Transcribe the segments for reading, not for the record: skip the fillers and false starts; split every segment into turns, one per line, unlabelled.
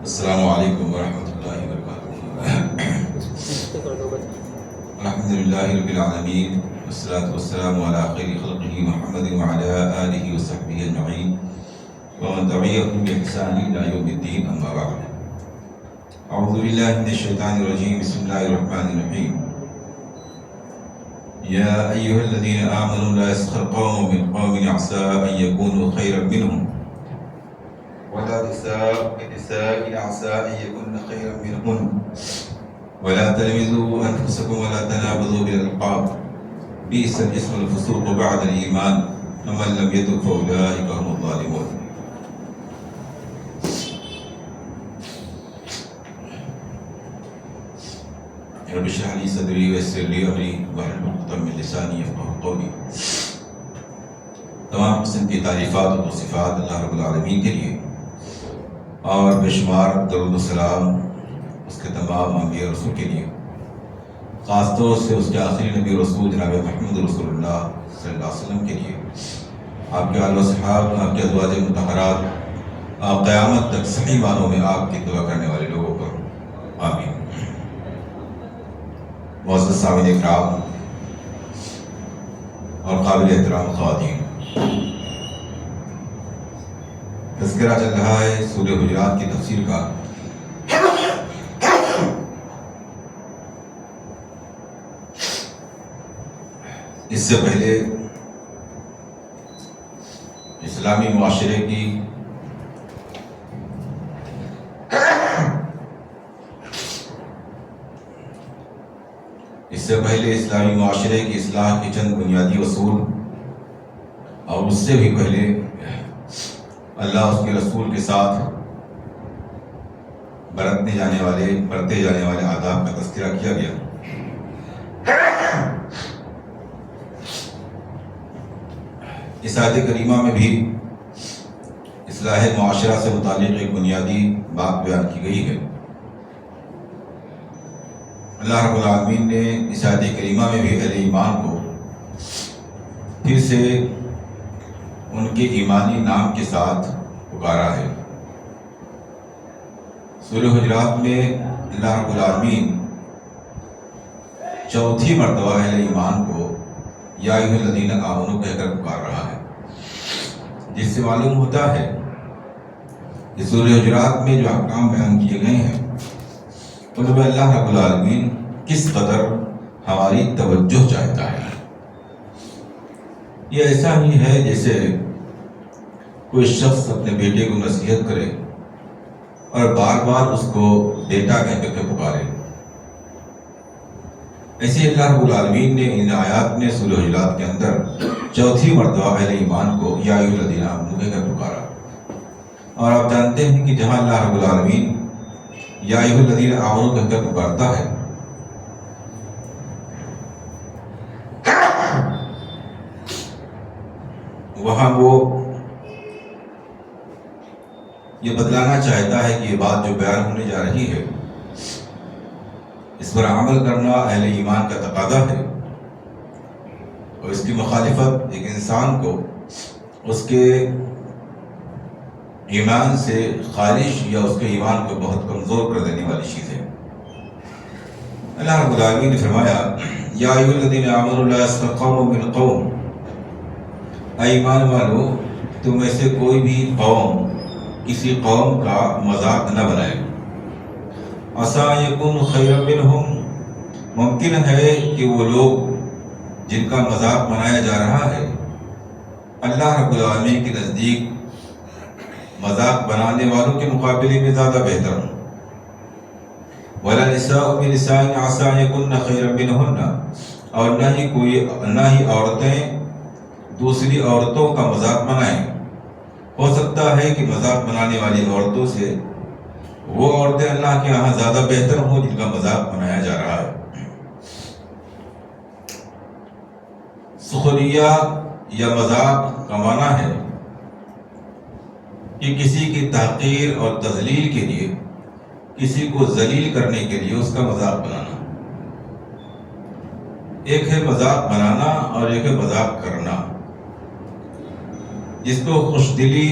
السلام علیکم ورحمۃ اللہ وبرکاتہ۔ الحمد للہ رب العالمین والصلاة والسلام علی خیر خلقہ محمد وعلی آلہ وصحبہ اجمعین ومن تبعهم بإحسان إلی یوم الدین، اما بعد۔ اعوذ باللہ من الشیطان الرجیم، بسم اللہ الرحمن الرحیم۔ یا ایھا الذین آمنوا لا یسخر قوم من قوم عسى ان یکونوا خیرا منہم ولا نساء من نساء عسى ان يكن خيرا منهن ولا تلمزوا انفسكم ولا تنابزوا بالالقاب بئس الاسم الفسوق بعد الايمان ومن لم يتب فاولئك هم الظالمون۔ رب اشرح لي صدري ويسر لي امري واحلل عقدة من لساني يفقهوا قولي۔ تمام قسم کی تعریفات و توصیفات اللہ رب العالمین کے لیے، اور بے شمار درود و سلام اس کے تمام انبیاء رسول کے لیے، خاص طور سے اس کے آخری نبی رسول جناب محمد رسول اللہ صلی اللہ علیہ وسلم کے لیے، آپ کے آل و صحاب، آپ کے ازواج مطہرات، آپ قیامت تک صحیح معنوں میں آپ کی دعا کرنے والے لوگوں پر آمین۔ معزز سامعین اکرام اور قابل احترام خواتین، تذکرہ چل رہا ہے سورہ حجرات کی تفسیر کا۔ اس سے پہلے اسلامی معاشرے کی اصلاح کے چند بنیادی اصول، اور اس سے بھی پہلے اللہ اس کے رسول کے ساتھ برتے جانے والے آداب کا تذکرہ کیا گیا۔ اس آیت کریمہ میں بھی اصلاح معاشرہ سے متعلق ایک بنیادی بات بیان کی گئی ہے۔ اللہ رب العالمین نے اس آیت کریمہ میں بھی اہل ایمان کو پھر سے ان کے ایمانی نام کے ساتھ پکارا ہے۔ سورہ حجرات میں اللہ رب العالمین چوتھی مرتبہ اہل ایمان کو یا ایھا الذین آمنوا کہہ کر پکار رہا ہے، جس سے معلوم ہوتا ہے کہ سورہ حجرات میں جو احکام بیان کیے گئے ہیں ان میں اللہ رب العالمین کس قدر ہماری توجہ چاہتا ہے۔ یہ ایسا ہی ہے جیسے کوئی شخص اپنے بیٹے کو نصیحت کرے اور بار بار اس کو بیٹا کہہ کر کے پکارے۔ ایسے اللہ رب العالمین نے ان آیات میں سورہ حجرات کے اندر چوتھی مرتبہ اہل ایمان کو یا ایھا الذین آمنوا کہہ کر پکارا۔ اور آپ جانتے ہیں کہ جہاں اللہ رب العالمین یا ایھا الذین آمنوا کہہ کر پکارتا ہے، وہاں وہ یہ بتلانا چاہتا ہے کہ یہ بات جو بیان ہونے جا رہی ہے اس پر عمل کرنا اہل ایمان کا تقاضا ہے، اور اس کی مخالفت ایک انسان کو اس کے ایمان سے خارج یا اس کے ایمان کو بہت کمزور کر دینے والی چیز ہے۔ اللہ رب العالمین نے فرمایا یا ایھا الذین آمنوا لا یسخر قوم من قوم، اے ایمان والو تم میں سے کوئی بھی قوم کسی قوم کا مذاق نہ بنائے۔ عسیٰ ان یکونوا خیرا منہم، ممکن ہے کہ وہ لوگ جن کا مذاق بنایا جا رہا ہے اللہ رب العالمین کے نزدیک مذاق بنانے والوں کے مقابلے میں زیادہ بہتر ہوں۔ وَلَا نِسَاءٌ مِّن نِسَاءٍ عَسَىٰ أَن يَكُنَّ خَيْرًا مِّنْهُنَّ، اور نہ ہی عورتیں دوسری عورتوں کا مذاق بنائیں۔ ہو سکتا ہے کہ مذاق بنانے والی عورتوں سے وہ عورتیں اللہ کے یہاں زیادہ بہتر ہوں جن کا مذاق بنایا جا رہا ہے۔ سخریہ یا مذاق کا معنی ہے کہ کسی کی تحقیر اور تذلیل کے لیے، کسی کو ذلیل کرنے کے لیے اس کا مذاق بنانا۔ ایک ہے مذاق بنانا اور ایک ہے مذاق کرنا، جس کو خوش دلی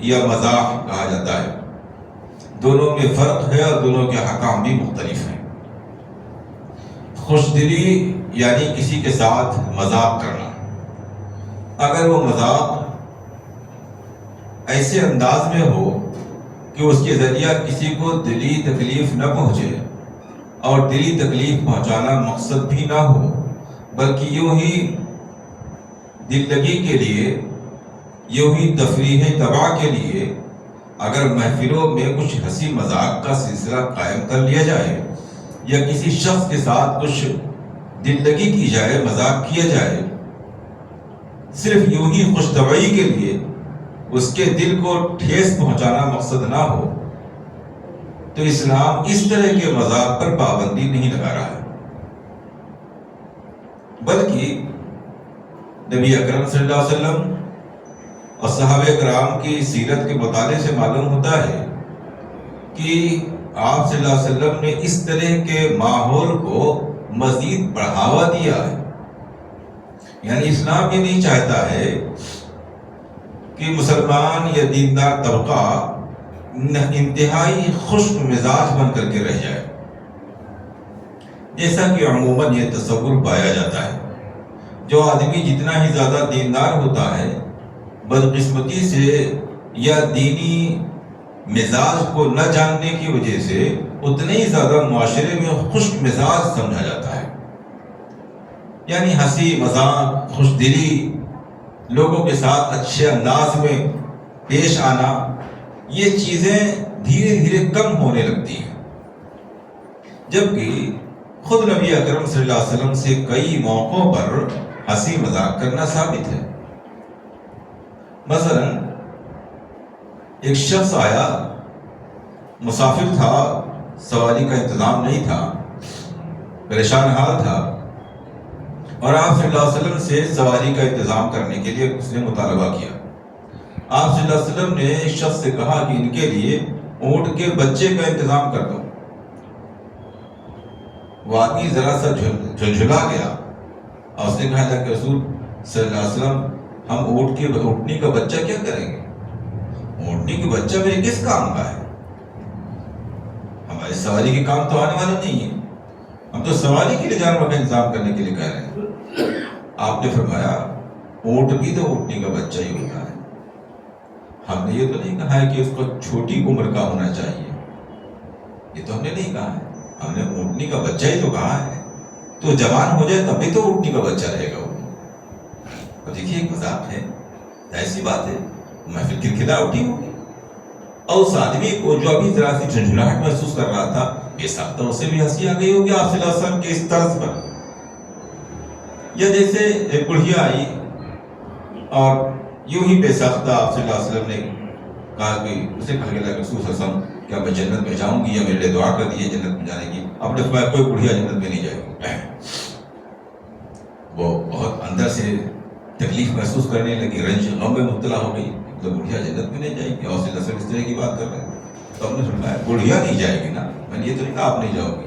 یا مزاح کہا جاتا ہے۔ دونوں میں فرق ہے اور دونوں کے حکام بھی مختلف ہیں۔ خوش دلی یعنی کسی کے ساتھ مذاق کرنا، اگر وہ مذاق ایسے انداز میں ہو کہ اس کے ذریعہ کسی کو دلی تکلیف نہ پہنچے، اور دلی تکلیف پہنچانا مقصد بھی نہ ہو، بلکہ یوں ہی دل لگی کے لیے، یوں ہی تفریح تباہ کے لیے اگر محفلوں میں کچھ ہنسی مذاق کا سلسلہ قائم کر لیا جائے، یا کسی شخص کے ساتھ کچھ دل لگی کی جائے، مذاق کیا جائے، صرف یوں ہی خوش طبعی کے لیے، اس کے دل کو ٹھیس پہنچانا مقصد نہ ہو، تو اسلام اس طرح کے مذاق پر پابندی نہیں لگا رہا ہے، بلکہ نبی اکرم صلی اللہ علیہ وسلم اور صحابہ کرام کی سیرت کے مطالعے سے معلوم ہوتا ہے کہ آپ صلی اللہ علیہ وسلم نے اس طرح کے ماحول کو مزید بڑھاوا دیا ہے۔ یعنی اسلام یہ نہیں چاہتا ہے کہ مسلمان یا دیندار طبقہ انتہائی خشک مزاج بن کر کے رہ جائے، جیسا کہ عموماً یہ تصور پایا جاتا ہے۔ جو آدمی جتنا ہی زیادہ دیندار ہوتا ہے، بدقسمتی سے یا دینی مزاج کو نہ جاننے کی وجہ سے اتنے ہی زیادہ معاشرے میں خشک مزاج سمجھا جاتا ہے۔ یعنی ہنسی مذاق، خوش دلی، لوگوں کے ساتھ اچھے انداز میں پیش آنا، یہ چیزیں دھیرے دھیرے کم ہونے لگتی ہیں، جبکہ خود نبی اکرم صلی اللہ علیہ وسلم سے کئی موقعوں پر ہنسی مذاق کرنا ثابت ہے۔ مثلا ایک شخص آیا، مسافر تھا، سواری کا انتظام نہیں تھا، پریشان حال تھا، اور آپ صلی اللہ علیہ وسلم سے سواری کا انتظام کرنے کے لیے اس نے مطالبہ کیا۔ آپ صلی اللہ علیہ وسلم نے اس شخص سے کہا کہ ان کے لیے اونٹ کے بچے کا انتظام کر دو۔ وہ آدمی ذرا سا جھنجھلا گیا اور اس نے کہا کہ رسول صلی اللہ علیہ وسلم، ہم اونٹنی کا بچہ کیا کریں گے؟ اونٹنی کا بچہ میرے کس کام کا ہے؟ ہماری سواری کے کام تو آنے والا نہیں ہے، ہم تو سواری کے لیے جانور کا انتظام کرنے کے لیے کہہ رہے ہیں۔ آپ نے فرمایا اونٹ بھی تو اونٹنی کا بچہ ہی ہوتا ہے، ہم نے یہ تو نہیں کہا ہے کہ اس کو چھوٹی عمر کا ہونا چاہیے، یہ تو ہم نے نہیں کہا ہے، ہم نے اونٹنی کا بچہ ہی تو کہا ہے، تو جوان ہو جائے تب بھی تو اونٹنی کا بچہ رہے گا وہ۔ اور دیکھیے ایک مذاق ہے، ایسی بات ہے، محفل کھلکھلا اٹھی ہوگی، اور اس آدمی کو جو ابھی ذرا سی جھنجھلاہٹ محسوس کر رہا تھا، بے ساختہ اسے بھی ہنسی آ گئی ہوگی آپ صلی اللہ علیہ وسلم کے اس طرز پر۔ یا جیسے ایک بڑھیا آئی اور یوں ہی بے ساختہ آپ صلی اللہ علیہ وسلم نے کہا کہ اسے کہا کہ رسول صلی اللہ علیہ وسلم کیا میں جنت میں جاؤں گی، یا میرے لیے دعا کر دیے جنت میں جانے کی؟ آپ نے فرمایا کوئی بڑھیا جنت میں نہیں جائے گی۔ وہ بہت اندر سے تکلیف محسوس کرنے لگی، رنج غم میں مبتلا ہو گئی، تو بڑھیا جنت میں نہیں جائے گی، اور صلی اللہ علیہ وسلم اس طرح کی بات کر رہے ہیں۔ تو ہم نے فرمایا بڑھیا نہیں جائے گی نا، میں نے یہ تو نہیں کہا آپ نہیں جاؤ گی،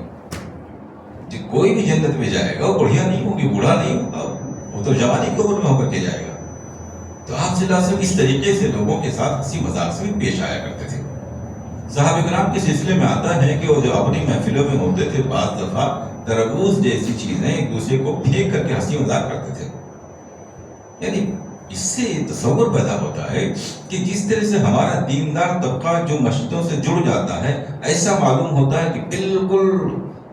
کوئی بھی جنت میں جائے گا وہ بڑھیا نہیں ہوگی، بوڑھا نہیں ہوگا، وہ تو جوانی کی عمر میں ہو کر کے جائے گا۔ تو آپ صلی اللہ علیہ وسلم اس طریقے سے لوگوں کے ساتھ ہنسی مذاق سے بھی پیش آیا کرتے تھے۔ صحابہ کرام کے سلسلے میں آتا ہے کہ وہ جو اپنی محفلوں میں ہوتے تھے، بعض دفعہ تربوز جیسی چیزیں ایک دوسرے کو پھینک کر کے ہنسی مذاق کرتے تھے۔ یعنی اس سے تصور پیدا ہوتا ہے کہ جس طرح سے ہمارا دیندار طبقہ جو مسجدوں سے جڑ جاتا ہے، ایسا معلوم ہوتا ہے کہ بالکل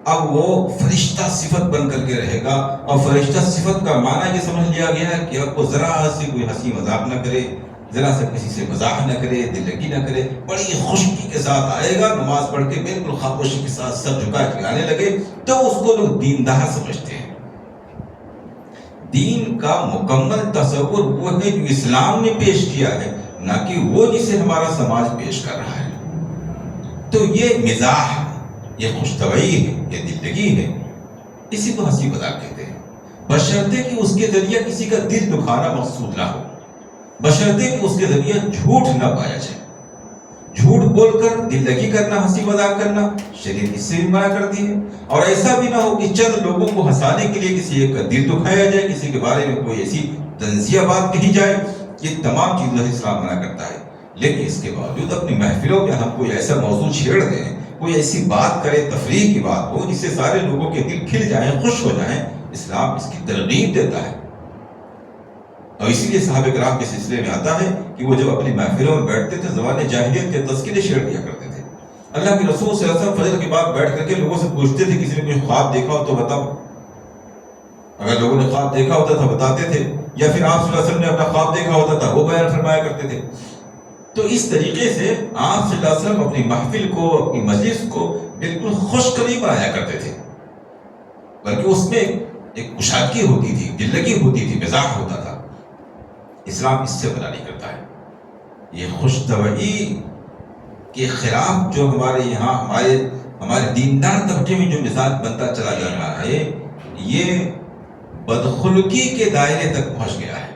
اب وہ فرشتہ صفت بن کر کے رہے گا، اور فرشتہ صفت کا معنی یہ سمجھ لیا گیا ہے کہ اب وہ ذرا سے کوئی ہنسی مذاق نہ کرے، ذرا سے کسی سے مزاح نہ کرے، دل لگی نہ کرے، بڑی خشکی کے ساتھ آئے گا، نماز پڑھ کے بالکل خاموشی کے ساتھ سر جھکا کے آنے لگے، تو اس کو لوگ دیندار سمجھتے ہیں۔ دین کا مکمل تصور وہ ہے جو اسلام نے پیش کیا ہے، نہ کہ وہ جسے ہمارا سماج پیش کر رہا ہے۔ تو یہ مزاح، یہ خوش طبعی ہے، یہ دل لگی ہے، اسی کو ہنسی مذاق کہتے ہیں، بشرطے کہ اس کے ذریعے کسی کا دل دکھانا مقصود نہ ہو، بشرطے کہ اس کے ذریعے جھوٹ نہ پایا جائے۔ جھوٹ بول کر دل لگی کرنا، ہنسی مذاق کرنا، شریعت اس سے بھی منع کرتی ہے۔ اور ایسا بھی نہ ہو کہ چند لوگوں کو ہنسانے کے لیے کسی ایک کا دل دکھایا جائے، کسی کے بارے میں کوئی ایسی تنزیہ بات کہی جائے، یہ تمام چیزیں اسلام منع کرتا ہے۔ لیکن اس کے باوجود اپنی محفلوں میں ہم کوئی ایسا موضوع چھیڑ دیں، کوئی ایسی بات کرے، تفریح کی بات ہو جس سے سارے لوگوں کے دل کھل جائیں، خوش ہو جائیں، اسلام اس کی ترغیب دیتا ہے۔ اور اسی لیے صحابہ کرام کے سلسلے میں آتا ہے کہ وہ جب اپنی محفلوں میں بیٹھتے تھے زبان جاہلیت کے تذکرے چھیڑ دیا کرتے تھے۔ اللہ کے رسول صلی اللہ علیہ وسلم فجر کے بعد بیٹھ کر کے لوگوں سے پوچھتے تھے کسی نے کوئی خواب دیکھا ہو تو بتاؤ۔ اگر لوگوں نے خواب دیکھا ہوتا تھا بتاتے تھے، یا پھر آپ صلی اللہ علیہ وسلم نے اپنا خواب دیکھا ہوتا تھا وہ بیان فرمایا کرتے تھے۔ تو اس طریقے سے آپ صلی اللہ علیہ وسلم اپنی محفل کو، اپنی مجلس کو بالکل خشک نہیں بنایا کرتے تھے، بلکہ اس میں ایک کشادگی ہوتی تھی، دل لگی ہوتی تھی، مزاح ہوتا تھا۔ اسلام اس سے منع نہیں کرتا ہے۔ یہ خوش طبعی کے خلاف جو ہمارے یہاں ہمارے دیندار طبقے میں جو مزاج بنتا چلا جا رہا ہے، یہ بدخلقی کے دائرے تک پہنچ گیا ہے،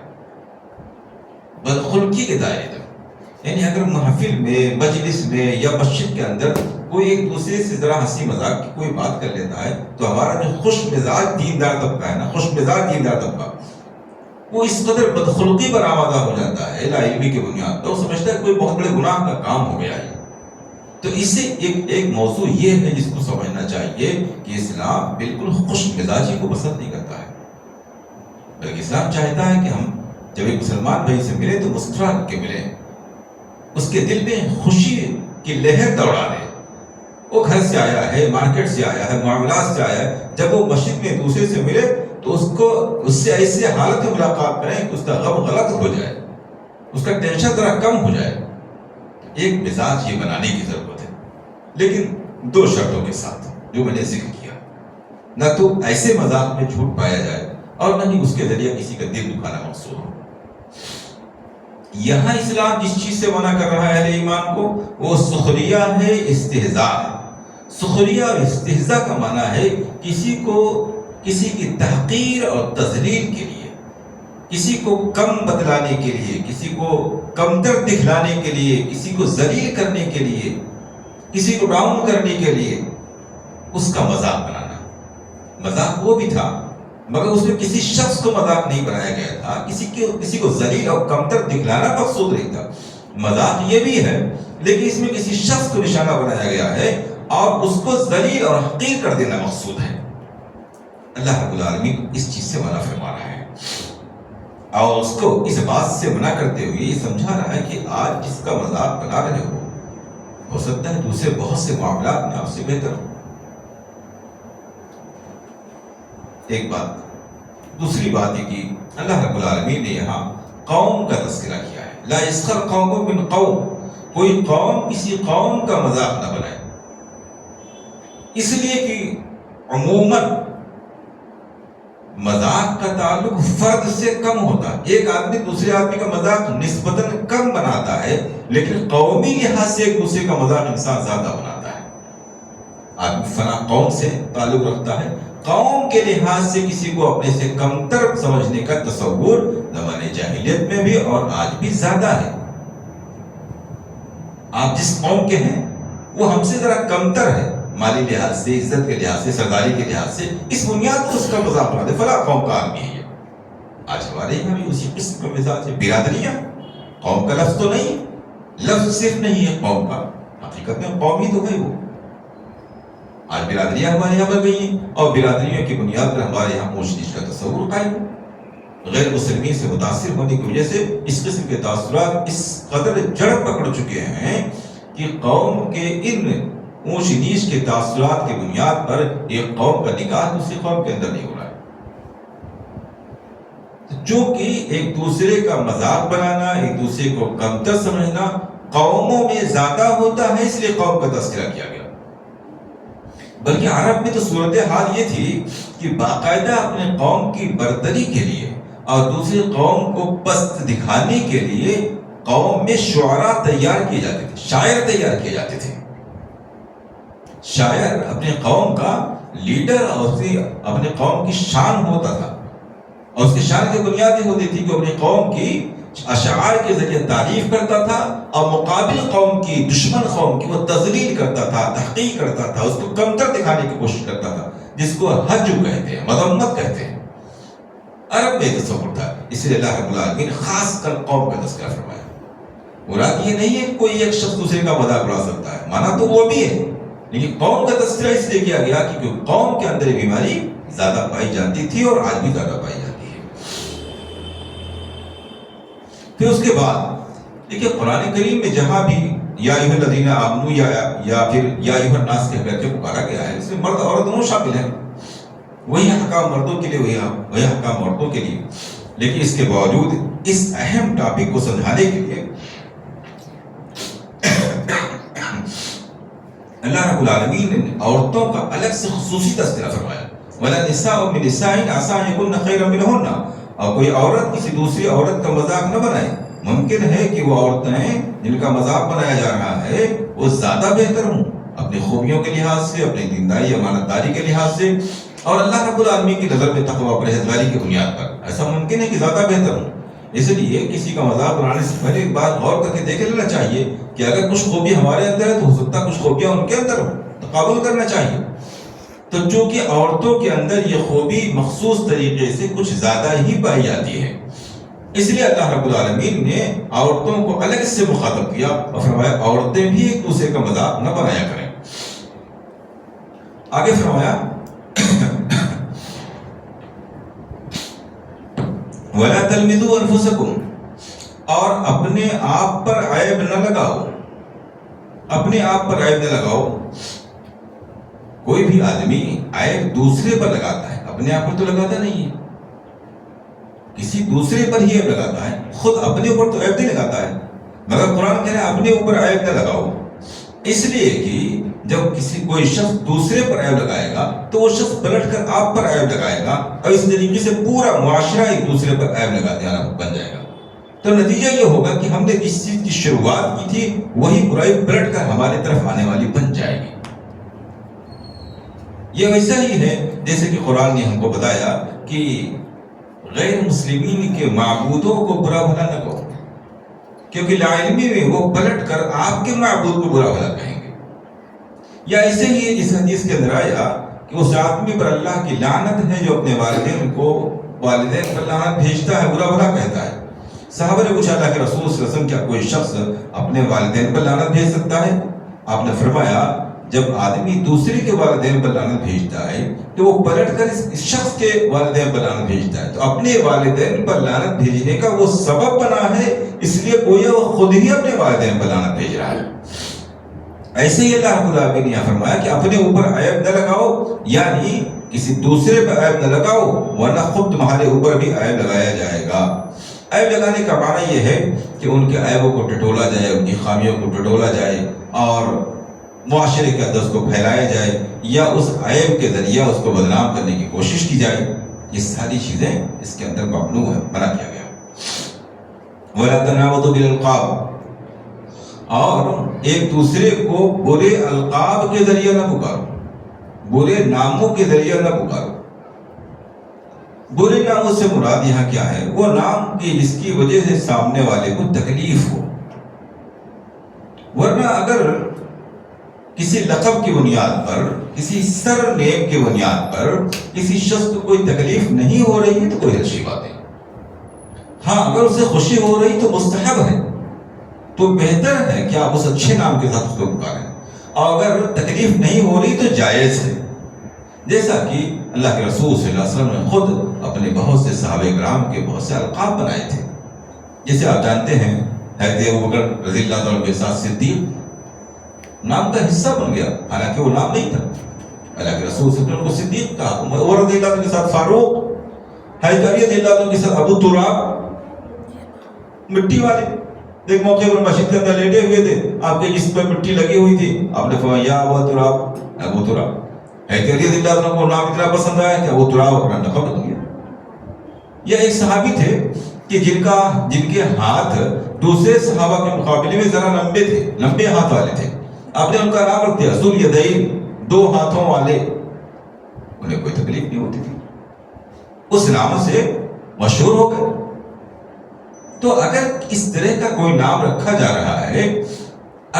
بدخلقی کے دائرے تک۔ یعنی اگر محفل میں، مجلس میں یا مسجد کے اندر کوئی ایک دوسرے سے ذرا ہنسی مذاق کی کوئی بات کر لیتا ہے تو ہمارا جو خوش مزاج دیندار طبقہ ہے نا، خوش مزاج دیندار طبقہ، وہ اس قدر بدخلقی پر آمادہ ہو جاتا ہے لا علمی کی بنیاد پر، وہ سمجھتا ہے کوئی بہت بڑے گناہ کا کام ہو گیا ہے۔ تو اس سے ایک موضوع یہ ہے جس کو سمجھنا چاہیے کہ اسلام بالکل خوش مزاجی کو پسند نہیں کرتا ہے، بلکہ اسلام چاہتا ہے کہ ہم جب ایک مسلمان بھائی سے ملے تو مسکرا کے ملیں، اس کے دل میں خوشی کی لہر دوڑا دیں۔ وہ گھر سے آیا ہے، مارکیٹ سے آیا ہے، معاملات سے آیا ہے، جب وہ مسجد میں دوسرے سے ملے تو اس سے ایسے حالت میں ملاقات کریں کہ اس کا غم غلط ہو جائے، اس کا ٹینشن ذرا کم ہو جائے۔ ایک مزاج یہ بنانے کی ضرورت ہے، لیکن 2 شرطوں کے ساتھ جو میں نے ذکر کیا۔ نہ تو ایسے مذاق میں جھوٹ پایا جائے اور نہ ہی اس کے ذریعے کسی کا دل دکھانا مقصود ہو۔ یہاں اسلام جس چیز سے منع کر رہا ہے اہل ایمان کو، وہ سخریہ ہے، استہزاء ہے۔ سخریہ اور استہزاء کا معنی ہے کسی کی تحقیر اور تذلیل کے لیے، کسی کو کم بتلانے کے لیے، کسی کو کمتر دکھلانے کے لیے، کسی کو ذلیل کرنے کے لیے، کسی کو ڈاؤن کرنے کے لیے اس کا مذاق بنانا۔ مذاق وہ بھی تھا مگر اس میں کسی شخص کو مذاق نہیں بنایا گیا تھا، کسی کو ذلیل اور کمتر دکھلانا مقصود نہیں تھا۔ مذاق یہ بھی ہے لیکن اس میں کسی شخص کو نشانہ بنایا گیا ہے اور اس کو ذلیل اور حقیر کر دینا مقصود ہے۔ اللہ رب العالمین اس چیز سے منع فرما رہا ہے اور اس کو اس بات سے منع کرتے ہوئے یہ سمجھا رہا ہے کہ آج جس کا مذاق بنا رہے ہو سکتا ہے دوسرے بہت سے معاملات میں آپ سے بہتر ہو۔ ایک بات۔ دوسری بات یہ کہ اللہ رب العالمین نے یہاں قوم کا تذکرہ کیا ہے۔ لا یسخر قوم من قوم، کوئی قوم کسی قوم کا مذاق نہ بنائے، اس لیے کہ عموماً مذاق کا تعلق فرد سے کم ہوتا ہے۔ ایک آدمی دوسرے آدمی کا مذاق نسبتاً کم بناتا ہے، لیکن قومی لحاظ سے ایک دوسرے کا مذاق انسان زیادہ بناتا ہے۔ آدمی فلاں قوم سے تعلق رکھتا ہے، قوم کے لحاظ سے کسی کو اپنے سے کمتر سمجھنے کا تصور زمانے جاہلیت میں بھی اور آج بھی زیادہ ہے۔ آپ جس قوم کے ہیں وہ ہم سے ذرا کمتر ہے، مالی لحاظ سے، عزت کے لحاظ سے، سرداری کے لحاظ سے، اس بنیاد پر اس کا مذاق بنا دے، فلاں قوم کا آدمی ہے یہ۔ آج ہمارے یہاں بھی اسی قسم کا مزاج ہے۔ برادریاں، قوم کا لفظ تو نہیں، لفظ صرف نہیں ہے قوم کا، حقیقت میں قوم ہی تو ہے وہ۔ آج برادریاں ہمارے یہاں بن گئی ہیں اور برادریوں کی بنیاد پر ہمارے یہاں اونچ نیچ کا تصور قائم ہے۔ غیر مسلمین سے متاثر ہونے کی وجہ سے اس قسم کے تاثرات اس قدر جڑ پکڑ چکے ہیں کہ قوم کے ان اونچ نیچ کے تاثرات کی بنیاد پر ایک قوم کا نکاح دوسری قوم کے اندر نہیں ہو رہا ہے۔ چونکہ ایک دوسرے کا مذاق بنانا، ایک دوسرے کو کمتر سمجھنا قوموں میں زیادہ ہوتا ہے، اس لیے قوم کا تذکرہ کیا گیا۔ بلکہ عرب میں تو صورتحال یہ تھی کہ باقاعدہ اپنے قوم کی برتری کے لیے اور دوسری قوم کو پست دکھانے کے لیے قوم میں شعراء تیار کیے جاتے تھے، شاعر تیار کیے جاتے تھے۔ شاعر اپنے قوم کا لیڈر اور اپنے قوم کی شان ہوتا تھا، اور اس کی شان کی بنیاد یہ ہوتی تھی کہ اپنی قوم کی اشعار کے ذریعے تعریف کرتا تھا اور مقابل قوم کی، دشمن قوم کی وہ تذلیل کرتا تھا، تحقیر کرتا تھا، اس کو کمتر دکھانے کی کوشش کرتا تھا، جس کو حجو کہتے ہیں، مذمت کہتے ہیں۔ عرب میں تصور تھا، اس لیے اللہ رب العالمین خاص کر قوم کا تذکرہ فرمایا۔ مراد یہ نہیں ہے کہ کوئی ایک شخص دوسرے کا مذاق اڑا سکتا ہے، مانا تو وہ بھی ہے، لیکن قوم کا تذکرہ اس لیے کیا گیا کہ قوم کے اندر یہ بیماری زیادہ پائی جاتی تھی اور آج بھی زیادہ پائی جاتی ہے۔ پھر اس کے بعد دیکھیے قرآن کریم میں جہاں بھی یا ایھا الذین آمنوا یا پھر یا ایھا الناس کہہ کر کے پکارا گیا ہے، اس میں مرد عورت دونوں شامل ہیں، وہی احکام مردوں کے لیے وہی احکام عورتوں کے لیے، لیکن اس کے باوجود اس اہم ٹاپک کو سمجھانے کے لیے اللہ رب العالمین نے عورتوں کا الگ سے خصوصی تذکرہ فرمایا، وَلَا نِسَاءٌ مِّن نِسَاءٍ عَسَىٰ أَن يَكُنَّ خَيْرًا مِّنْهُنَّ، اور کوئی عورت کسی دوسری عورت کا مذاق نہ بنائے، ممکن ہے کہ وہ عورتیں جن کا مذاق بنایا جا رہا ہے وہ زیادہ بہتر ہوں اپنی خوبیوں کے لحاظ سے، اپنی دینداری امانت داری کے لحاظ سے، اور اللہ رب العالمین کی نظر میں تقویٰ پرہیزگاری کی بنیاد پر ایسا ممکن ہے کہ زیادہ بہتر ہوں۔ اس لیے کسی کا مذاق بنانے سے پہلے ایک بات غور کر کے دیکھ لینا چاہیے کہ اگر کچھ خوبی ہمارے اندر ہے تو ہو سکتا ہے کچھ خوبیاں ان کے اندر ہوں، تقابل کرنا چاہیے۔ تو چونکہ عورتوں کے اندر یہ خوبی مخصوص طریقے سے کچھ زیادہ ہی پائی جاتی ہے، اس لیے اللہ رب العالمین نے عورتوں کو الگ سے مخاطب کیا اور فرمایا عورتیں بھی ایک دوسرے کا مذاق نہ بنایا کریں۔ آگے فرمایا وَلَا تَلْمِزُوا أَنفُسَكُمْ، اور اپنے آپ پر عیب نہ لگاؤ، اپنے آپ پر عیب نہ لگاؤ۔ کوئی بھی آدمی عیب دوسرے پر لگاتا ہے، اپنے آپ پر تو لگاتا نہیں ہے، کسی دوسرے پر ہی عیب لگاتا ہے، خود اپنے اوپر تو عیب نہیں لگاتا ہے، مگر قرآن کہہ رہا ہے اپنے اوپر عیب نہ لگاؤ، اس لیے کہ جب کوئی شخص دوسرے پر عیب لگائے گا تو وہ شخص پلٹ کر آپ پر عیب لگائے گا، اور اس طریقے سے پورا معاشرہ ایک دوسرے پر عیب لگاتے والا بن جائے گا۔ تو نتیجہ یہ ہوگا کہ ہم نے جس چیز کی شروعات کی تھی وہی برائی پلٹ کر ہمارے طرف آنے والی بن جائے گی۔ یہ ویسا ہی ہے جیسے کہ قرآن نے ہم کو بتایا کہ غیر مسلمین کے معبودوں کو برا بھلا نہ کہو، کیونکہ لاعلمی میں وہ پلٹ کر آپ کے معبود کو برا بھلا کہیں گے۔ یا ایسے ہی اس حدیث کے اندر آیا کہ اس آدمی پر اللہ کی لعنت ہے جو اپنے والدین پر لعنت بھیجتا ہے، برا بھلا کہتا ہے۔ صحابہ نے پوچھا اللہ کے رسول صلی اللہ علیہ وسلم کیا کوئی شخص اپنے والدین پر لعنت بھیج سکتا ہے؟ آپ نے فرمایا جب آدمی دوسرے کے والدین پر لعنت بھیجتا ہے تو وہ پلٹ کر اس شخص کے والدین پر لعنت بھیجتا ہے، تو اپنے والدین پر لعنت بھیجنے کا وہ سبب بنا ہے، اس لیے گویا وہ خود ہی اپنے والدین پر لعنت بھیج رہا ہے۔ ایسے ہی اللہ رب العالمین نے فرمایا کہ اپنے اوپر عیب نہ لگاؤ، یعنی کسی دوسرے پر عیب نہ لگاؤ ورنہ خود تمہارے اوپر بھی عیب لگایا جائے گا۔ عیب لگانے کا معنی یہ ہے کہ ان کے عیبوں کو ٹٹولا جائے، ان کی خامیوں کو ٹٹولا جائے اور معاشرے کے اندر اس کو پھیلایا جائے، یا اس عیب کے ذریعہ اس کو بدنام کرنے کی کوشش کی جائے۔ یہ ساری چیزیں اس کے اندر ممنوع ہے، منع کیا گیا۔ وَلَا تَنَابَزُوا بِالْأَلْقَابِ، اور ایک دوسرے کو برے القاب کے ذریعہ نہ پکارو، برے ناموں کے ذریعہ نہ پکارو۔ برے ناموں سے مراد یہاں کیا ہے؟ وہ نام کی جس کی وجہ سے سامنے والے کو تکلیف ہو، ورنہ اگر کسی لقب کی بنیاد پر، کسی سر نیم کی بنیاد پر کسی شخص کو کوئی تکلیف نہیں ہو رہی ہے تو کوئی اچھی بات ہے۔ ہاں اگر اسے خوشی ہو رہی تو مستحب ہے، تو بہتر ہے کہ آپ اس اچھے نام کے ساتھ اس کو پکاریں، اور اگر تکلیف نہیں ہو رہی تو جائز ہے، جیسا کہ اللہ کے رسول صلی اللہ علیہ وسلم نے خود اپنے بہت سے صحابہ کرام کے بہت سے القاب بنائے تھے۔ جیسے آپ جانتے ہیں حضرت ابوبکر رضی اللہ عنہ کے ساتھ صدیق نام کا حصہ بن گیا، حالانکہ وہ نام نہیں تھا۔ اللہ کے رسول صلی اللہ علیہ وسلم نے صدیق کہا، عمر رضی اللہ عنہ کے ساتھ فاروق، حضرت علی رضی اللہ عنہ کے ساتھ ابو تراب، مٹی والے ایک موقع پر مسجد کے اندر لیٹے ہوئے تھے، آپ کے جسم پہ مٹی لگی ہوئی تھی، آپ نے فرمایا یا ابو تراب، ابو تراب۔ حضرت علی رضی اللہ عنہ کو نام اتنا پسند آیا کہ ابو تراب اپنا لقب بن گیا۔ یہ ایک صحابی تھے کہ جن کے ہاتھ دوسرے صحابہ کے مقابلے میں ذرا لمبے تھے، لمبے ہاتھ والے تھے، آپ نے ان کا نام رکھ دیا ذو الیدین، دو ہاتھوں والے۔ انہیں کوئی تکلیف نہیں ہوتی تھی، اس نام سے مشہور ہو گئے۔ تو اگر اس طرح کا کوئی نام رکھا جا رہا ہے،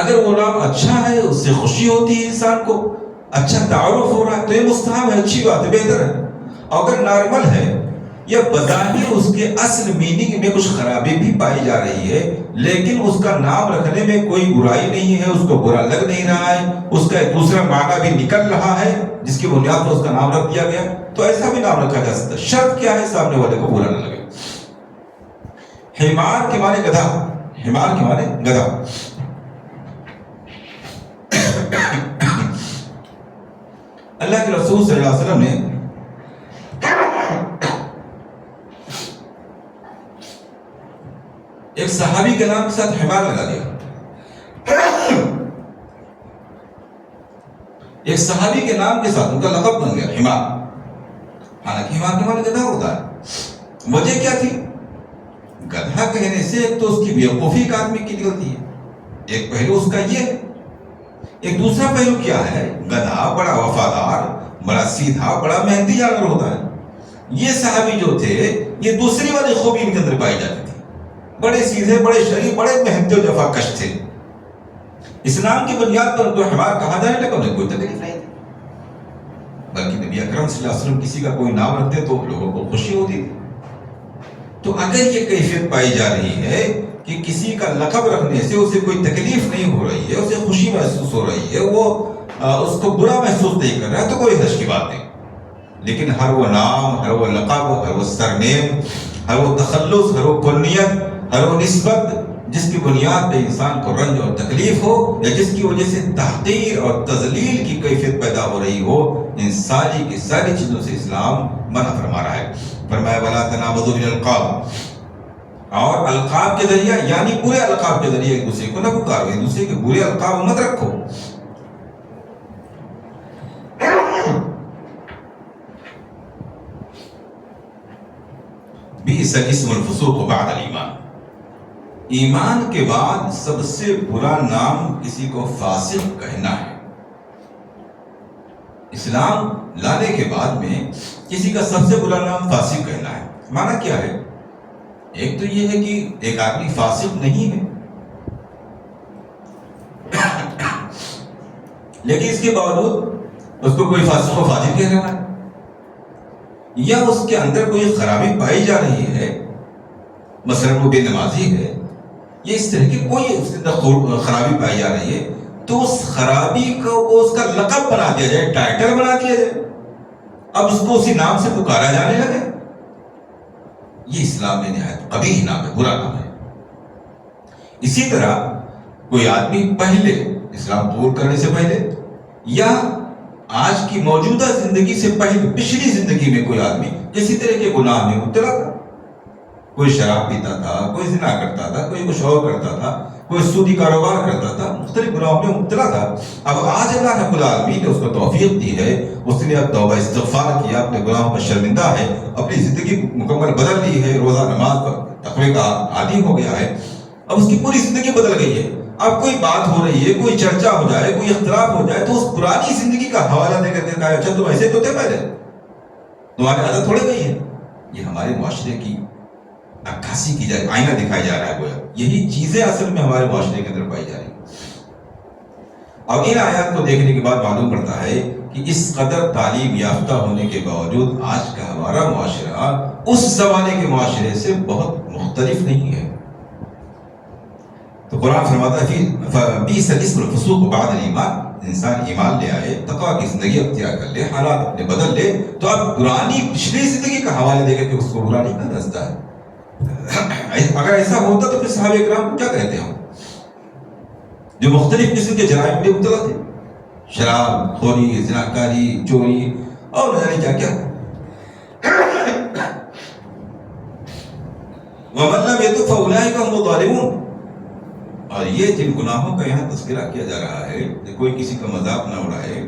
اگر وہ نام اچھا ہے، اس سے خوشی ہوتی ہے، انسان کو اچھا تعارف ہو رہا ہے، تو یہ مستحب ہے، اچھی بات ہے، بہتر ہے۔ اگر نارمل ہے یا بظاہر اس کے اصل میننگ میں کچھ خرابی بھی پائی جا رہی ہے لیکن اس کا نام رکھنے میں کوئی برائی نہیں ہے، اس کو برا لگ نہیں رہا ہے، اس کا ایک دوسرا معنی بھی نکل رہا ہے جس کی بنیاد پر اس کا نام رکھ دیا گیا، تو ایسا بھی نام رکھا جا سکتا ہے۔ شرط کیا ہے؟ سامنے والے کو برا نہ لگے۔ حمار کے معنی گدھا، حمار کے معنی گدھا۔ اللہ کے رسول صلی اللہ علیہ وسلم نے ایک صحابی کے نام کے ساتھ حمار لگا دیا، ایک صحابی کے نام کے ساتھ ان کا لقب بن گیا حمار، حالانکہ حمار کے معنی گدھا ہوتا ہے۔ وجہ کیا تھی؟ گدھا کہنے سے ایک تو اس کی بیوقوفی ایک آدمی کی نکلتی ہے، ایک پہلو اس کا یہ، ایک دوسرا پہلو کیا ہے؟ گدھا بڑا وفادار، بڑا سیدھا، بڑا محنتی جانور ہوتا ہے۔ یہ صحابی جو تھے، یہ دوسری والی خوبی ان کے اندر پائی جاتی تھی، بڑے سیدھے، بڑے شریف، بڑے محنتی و جفا کش تھے۔ اسلام کی بنیاد پر ان کو حمار کہا جانے لگا، انہیں کوئی تکلیف نہیں تھی، بلکہ نبی اکرم صلی اللہ علیہ وسلم کسی کا کوئی نام رکھتے تو لوگوں کو خوشی ہوتی تھی۔ تو اگر یہ کیفیت پائی جا رہی ہے کہ کسی کا لقب رکھنے سے اسے کوئی تکلیف نہیں ہو رہی ہے، اسے خوشی محسوس ہو رہی ہے، وہ اس کو برا محسوس نہیں کر رہا ہے، تو کوئی حرج کی بات نہیں۔ لیکن ہر وہ نام، ہر وہ لقب، ہر وہ سرنیم، ہر وہ تخلص، ہر وہ کنیت، ہر وہ نسبت جس کی بنیاد پہ انسان کو رنج اور تکلیف ہو، یا جس کی وجہ سے تحقیر اور تذلیل کی کیفیت پیدا ہو رہی ہو، ان ساری کی ساری چیزوں سے اسلام منع فرما رہا ہے۔ فرمایا وَلَا تَنَابَذُوا بِالْأَلْقَابِ، اور القاب کے ذریعہ یعنی برے القاب کے ذریعے ایک دوسرے کو نہ پکارو، ایک دوسرے کے برے القاب مت رکھو۔ بئس الاسم الفسوق بعد الایمان، ایمان کے بعد سب سے برا نام کسی کو فاسق کہنا ہے۔ اسلام لانے کے بعد میں کسی کا سب سے برا نام فاسق کہنا ہے۔ معنی کیا ہے؟ ایک تو یہ ہے کہ ایک آدمی فاسق نہیں ہے، لیکن اس کے باوجود اس کو کوئی فاسق و فاجر کہہ رہا ہے، یا اس کے اندر کوئی خرابی پائی جا رہی ہے، مثلا وہ بے نمازی ہے، یہ اس طرح کی کوئی اس کے اندر خرابی پائی جا رہی ہے، تو اس خرابی کو اس کا لقب بنا دیا جائے، ٹائٹل بنا دیا جائے، اب اس کو اسی نام سے پکارا جانے لگے۔ یہ اسلام میں نہایت قبیح نام ہے، برا نام ہے۔ اسی طرح کوئی آدمی پہلے اسلام قبول کرنے سے پہلے یا آج کی موجودہ زندگی سے پہلے پچھلی زندگی میں کوئی آدمی کسی طرح کے گناہ میں مبتلا تھا، کوئی شراب پیتا تھا، کوئی زنا کرتا تھا، کوئی کچھ اور کرتا تھا، کوئی سودی کاروبار کرتا تھا، مختلف گناہوں میں مبتلا تھا۔ اب آج اللہ رب العالمین نے اس کو توفیق دی ہے، اس نے اب توبہ استغفار کیا، اپنے گناہوں پر شرمندہ ہے، اپنی زندگی مکمل بدل لی ہے، روزہ نماز پر تقوی کا عادی ہو گیا ہے، اب اس کی پوری زندگی بدل گئی ہے۔ اب کوئی بات ہو رہی ہے، کوئی چرچا ہو جائے، کوئی اختلاف ہو جائے، تو اس پرانی زندگی کا حوالہ دے کر کے کہا اچھا تم ایسے تو تھے پہلے، تمہاری عادت تھوڑی گئی ہے۔ یہ ہمارے معاشرے کی عکاسی کی جائے، آئینہ دکھایا جا رہا ہے گویا، یہی چیزیں اصل میں ہمارے معاشرے کے اندر پائی جا رہی ہیں۔ اور ان آیات کو دیکھنے کے بعد معلوم پڑتا ہے کہ اس قدر تعلیم یافتہ ہونے کے باوجود آج کا ہمارا معاشرہ اس زمانے کے معاشرے سے بہت مختلف نہیں ہے۔ تو قرآن فرماتا ہے بئس الاسم الفسوق بعد الایمان، انسان ایمان لے آئے، تقویٰ کی زندگی اختیار کر لے، حالات اپنے بدل لے، تو اب پرانی پچھلی زندگی کا حوالے دے کر کے اس کو برا نہیں کہا جاتا ہے۔ اگر ایسا ہوتا تو پھر صحابہ اکرام کو کیا کہتے ہوں، جو مختلف قسم کے جرائم میں مبتلا تھے، شراب خوری، زناکاری، چوری اور نہ جانے کیا کیا۔ وَمَن لَّمْ يَتُبْ فَأُولَٰئِكَ هُمُ الظَّالِمُونَ، اور یہ جن گناہوں کا یہاں تذکرہ کیا جا رہا ہے کہ کوئی کسی کا مذاق نہ اڑائے،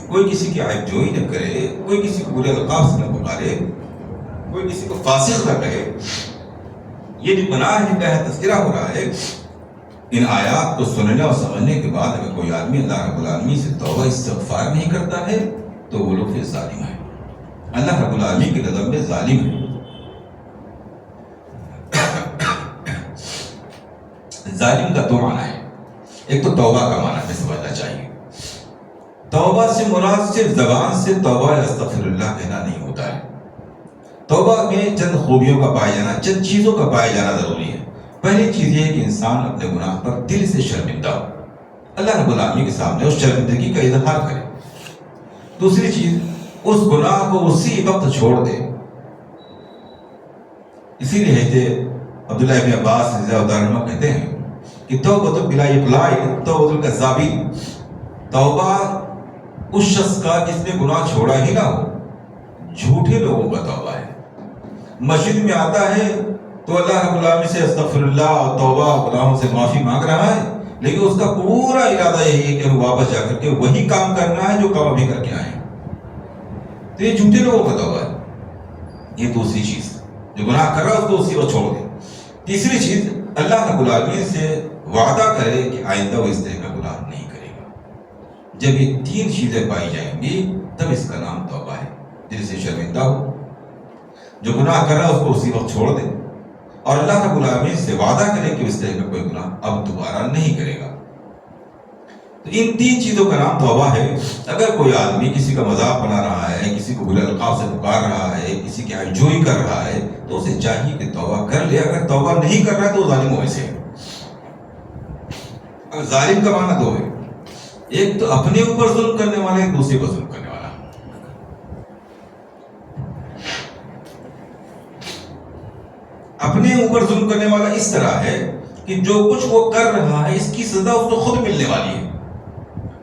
کوئی کسی کی عیب جوئی نہ کرے، کوئی کسی کو برے القاب سے نہ پکارے، کوئی کسی کو فاسق نہ کہے، یہ جو گناہ ہے کا تذکرہ ہو رہا ہے۔ ان آیات کو سننے اور سمجھنے کے بعد اگر کوئی آدمی اللہ رب العالمین سے توبہ استغفار نہیں کرتا ہے تو وہ لوگ پھر ظالم ہیں، اللہ رب العالمین کی نظر میں ظالم ہے۔ ظالم کا دو معنی ہے، ایک تو توبہ کا معنی ہمیں سمجھنا چاہیے۔ توبہ سے مراد صرف زبان سے توبہ یا استغفر اللہ کہنا نہیں ہوتا ہے، توبہ میں چند خوبیوں کا پائے جانا، چند چیزوں کا پائے جانا ضروری ہے۔ پہلی چیز یہ ہے کہ انسان اپنے گناہ پر دل سے شرمندہ ہو، اللہ رب العالمین کے سامنے اس شرمندگی کا اظہار کرے۔ دوسری چیز، اس گناہ کو اسی وقت چھوڑ دے۔ اسی لیے حضرت عبداللہ ابن عباس رضی اللہ عنہ کہتے ہیں کہ توبۃ بلا اقلاع توبۃ الکذابین، توبہ اس شخص کا جس نے گناہ چھوڑا ہی نہ ہو، جھوٹے لوگوں کا توبہ ہے۔ مسجد میں آتا ہے تو اللہ رب العالمین سے استغفر اللہ اور توبہ گناہوں سے معافی مانگ رہا ہے، لیکن اس کا پورا ارادہ یہی ہے کہ وہ واپس جا کر کے وہی کام کرنا ہے جو کام ابھی کر کے آئے ہیں، تو یہ جھوٹے لوگوں کا توبہ ہے۔ یہ دوسری چیز، جو گناہ کر رہا ہے اس کو اسی وقت چھوڑ دے۔ تیسری چیز، اللہ رب العالمین سے وعدہ کرے کہ آئندہ وہ اس طرح کا گناہ نہیں کرے گا۔ جب یہ تین چیزیں پائی جائیں گی تب اس کا نام توبہ ہے۔ دل سے شرمندہ ہو، جو گناہ کر رہا ہے اس کو اسی وقت چھوڑ دے، اور اللہ رب العالمین سے وعدہ کرے کہ اس طرح کا کوئی گناہ اب دوبارہ نہیں کرے گا۔ تو ان تین چیزوں کا نام توبہ ہے۔ اگر کوئی آدمی کسی کا مذاق بنا رہا ہے، کسی کو برے القاب سے پکار رہا ہے، کسی کی انجوئی کر رہا ہے، تو اسے چاہیے کہ توبہ کر لے۔ اگر توبہ نہیں کر رہا ہے تو وہ ظالم ہو سے ہے۔ اب ظالم کا معنی دو ہے، ایک تو اپنے اوپر ظلم کرنے والا، ایک دوسرے پر ظلم کرنے والا۔ اپنے اوپر ظلم کرنے والا اس طرح ہے کہ جو کچھ وہ کر رہا ہے اس کی سزا اس کو خود ملنے والی ہے،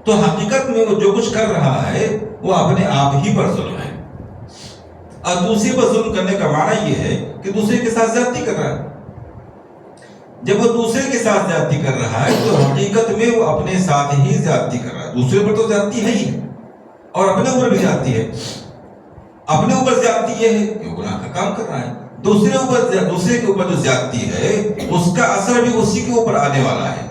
تو حقیقت میں وہ جو کچھ کر رہا ہے وہ اپنے آپ ہی پر ظلم ہے۔ اور دوسرے پر ظلم کرنے کا معنی یہ ہے کہ دوسرے کے ساتھ زیادتی کر رہا ہے۔ جب وہ دوسرے کے ساتھ زیادتی کر رہا ہے تو حقیقت میں وہ اپنے ساتھ ہی زیادتی کر رہا ہے۔ دوسرے پر تو زیادتی ہے ہی، اور اپنے اوپر بھی زیادتی ہے۔ اپنے اوپر زیادتی یہ ہے کہ وہ گناہ کا کام کر رہا ہے، دوسرے کے اوپر جو زیادتی ہے اس کا اثر بھی اسی کے اوپر آنے والا ہے،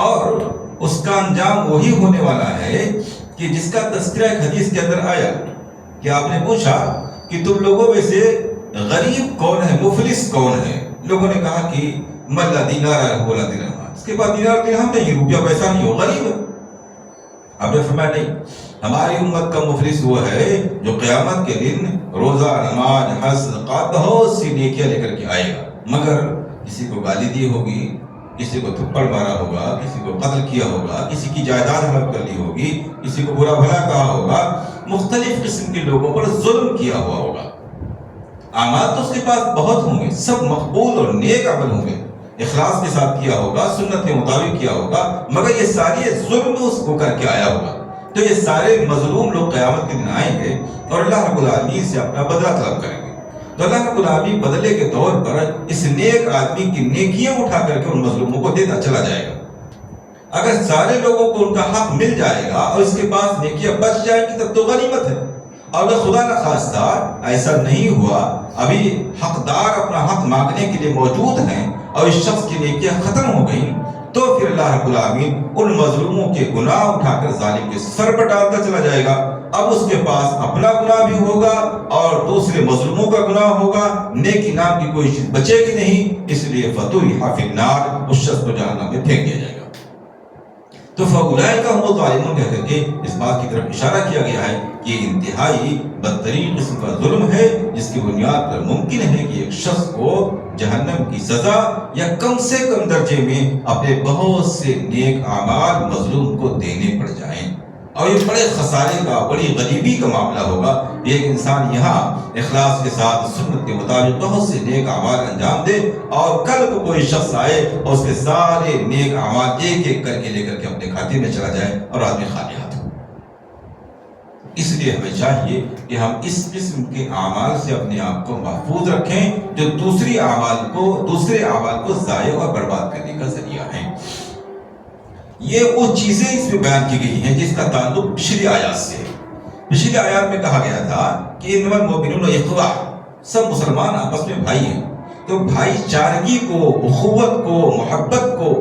اور اس کا انجام وہی ہونے والا ہے کہ جس کا تذکرہ ایک حدیث کے اندر آیا کہ آپ نے پوچھا کہ تم لوگوں میں سے غریب کون ہے، مفلس کون ہے؟ لوگوں نے کہا کہ من لا دینار له ولا درہم، اس کے بعد دینار درہم نہیں، روپیہ پیسہ نہیں، ہو غریب ہے۔ آپ نے فرمایا نہیں، ہماری امت کا مفلس وہ ہے جو قیامت کے دن روزہ، نماز، حج، صدقات بہت سی نیکیاں لے کر کے آئے گا، مگر کسی کو گالی دی ہوگی، کسی کو تھپڑ مارا ہوگا، کسی کو قتل کیا ہوگا، کسی کی جائیداد ہڑپ کر لی ہوگی، کسی کو برا بھلا کہا ہوگا، مختلف قسم کے لوگوں پر ظلم کیا ہوا ہوگا۔ اعمال تو اس کے پاس بہت ہوں گے، سب مقبول اور نیک عمل ہوں گے، اخلاص کے ساتھ کیا ہوگا، سنت کے مطابق کیا ہوگا، مگر یہ ساری ظلم میں اس کو کر کے آیا ہوگا۔ تو یہ سارے مظلوم لوگ قیامت کے دن آئیں گے اور اللہ رب العالمین سے اپنا بدلہ طلب کریں گے۔ تو اللہ رب العالمین بدلے کے طور پر اس نیک آدمی کی نیکیاں اٹھا کر کے ان مظلوموں کو دیتا چلا جائے گا۔ اگر سارے لوگوں کو ان کا حق مل جائے گا اور اس کے پاس نیکیاں بچ جائیں گی تب تو غنیمت ہے، اور اگر خدا نخواستہ ایسا نہیں ہوا، ابھی حقدار اپنا حق مانگنے کے لیے موجود ہیں اور اس شخص کی نیکیاں ختم ہو گئیں، تو پھر اللہ رب العالمین ان مظلوموں کے گناہ اٹھا کر ظالم کے سر پر ڈالتا چلا جائے گا۔ اب اس کے پاس اپنا گناہ بھی ہوگا اور دوسرے مظلوموں کا گناہ ہوگا، نیکی نام کی کوئی چیز بچے گی نہیں، اس لیے فَطُرِحَ فِی النَّارِ، اس شخص کو جہنم میں پھینک دیا جائے گا۔ تو فَأُولَٰئِکَ هُمُ الظَّالِمُونَ کہہ کر کے اس بات کی طرف اشارہ کیا گیا ہے کہ یہ انتہائی بدترین قسم کا ظلم ہے، جس کی بنیاد پر ممکن ہے کہ ایک شخص کو جہنم کی سزا یا کم سے کم درجے میں اپنے بہت سے نیک اعمال مظلوم کو دینے پڑ جائیں، اور یہ بڑے خسارے کا، بڑی غریبی کا معاملہ ہوگا۔ ایک انسان یہاں اخلاص کے ساتھ سنت کے مطابق بہت سے نیک اعمال انجام دے، اور کل کو کوئی شخص آئے اور اس کے سارے نیک اعمال ایک ایک کر کے لے کر کے اپنے کھاتے میں چلا جائے اور آدمی خالی ہاتھ ہو۔ اس لیے ہمیں چاہیے کہ ہم اس قسم کے اعمال سے اپنے آپ کو محفوظ رکھیں جو دوسرے اعمال کو ضائع اور برباد کرنے کا ذریعہ ہیں۔ یہ وہ چیزیں اس میں بیان کی گئی ہیں جس کا تعلق پچھلی آیات سے ہے۔ پچھلی آیات میں کہا گیا تھا کہ انما المؤمنون اخوہ، سب مسلمان آپس میں بھائی ہیں، تو بھائی چارگی کو، اخوت کو، محبت کو،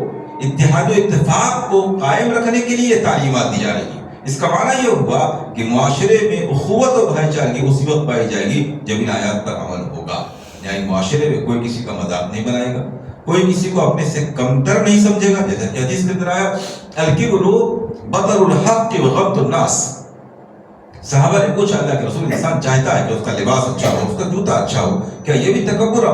اتحاد و اتفاق کو قائم رکھنے کے لیے تعلیمات دی جا رہی ہیں۔ اس کا معنی یہ ہوا کہ معاشرے میں اخوت و بھائی چارگی اسی وقت پائی جائے گی جب ان آیات پر عمل ہوگا، یعنی معاشرے میں کوئی کسی کا مذاق نہیں بنائے گا، کوئی کسی کو اپنے سے کمتر نہیں سمجھے گا، جیسا کہ حدیث کے اندر آیا الکبر بطر الحق وغمط الناس، صحابہ نے پوچھا اللہ کے رسول انسان چاہتا ہے کہ اس کا لباس اچھا ہو، اس کا جوتا اچھا ہو، کیا یہ بھی تکبر